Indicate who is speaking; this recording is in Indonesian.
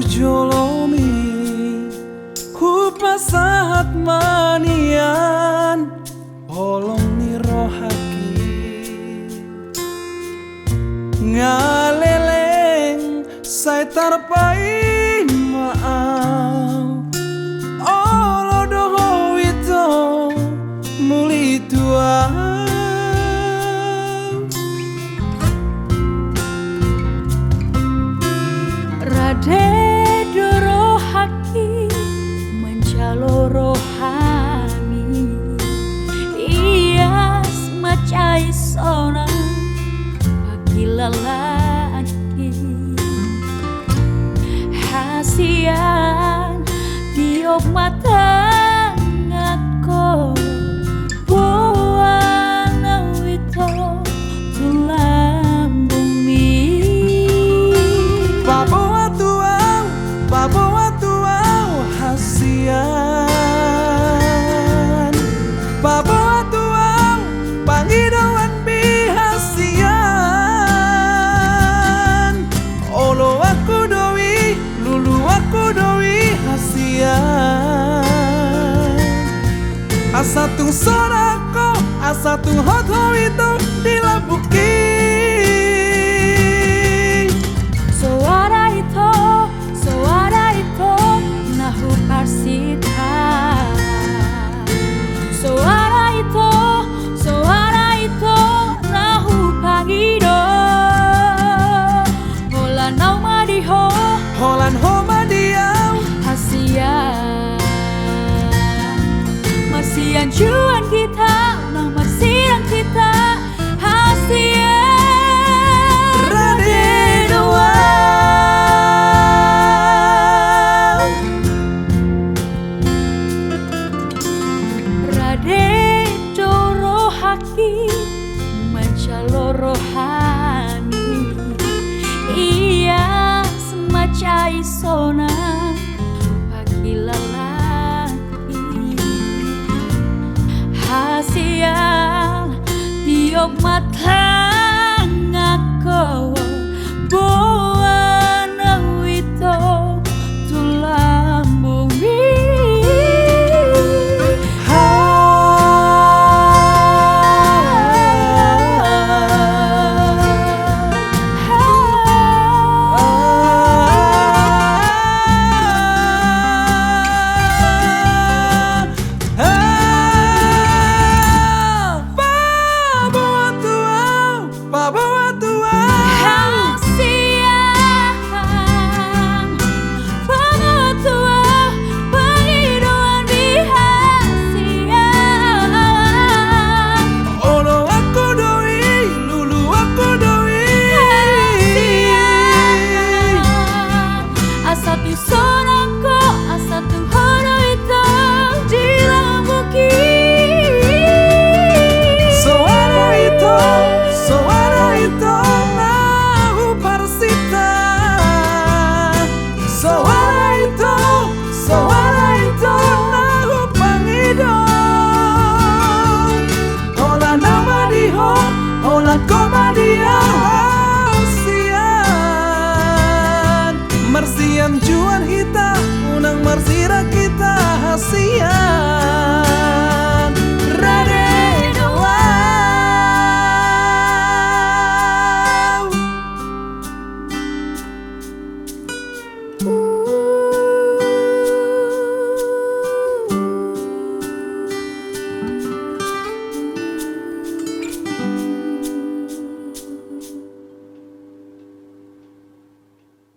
Speaker 1: jolomi ku pasahat manian polong ni rohaki ngaleleng saya tarpai maaf olo doho itu muli tua
Speaker 2: Rade doro haki mencalo rohani iya semacai sona bagi lelaki hasian diop mata ngako buang wito tulang bumi
Speaker 1: babawa tuau hasian babawa tuau pangidawan bihasian olo aku doi lulu aku doi hasian asatung sorako asatung hoto itu dilabuki
Speaker 2: suara itu nahu parsita suara itu nahu pangido holan au madiho
Speaker 1: holan homa diau
Speaker 2: hasian marsian juan kita nah marsian kita hasian
Speaker 1: Rade doa
Speaker 2: Rade doro haki mencalo rohani iya semacai sona bagi lelaki hasian diok mata ngako buan wito tulang bumi Satu sona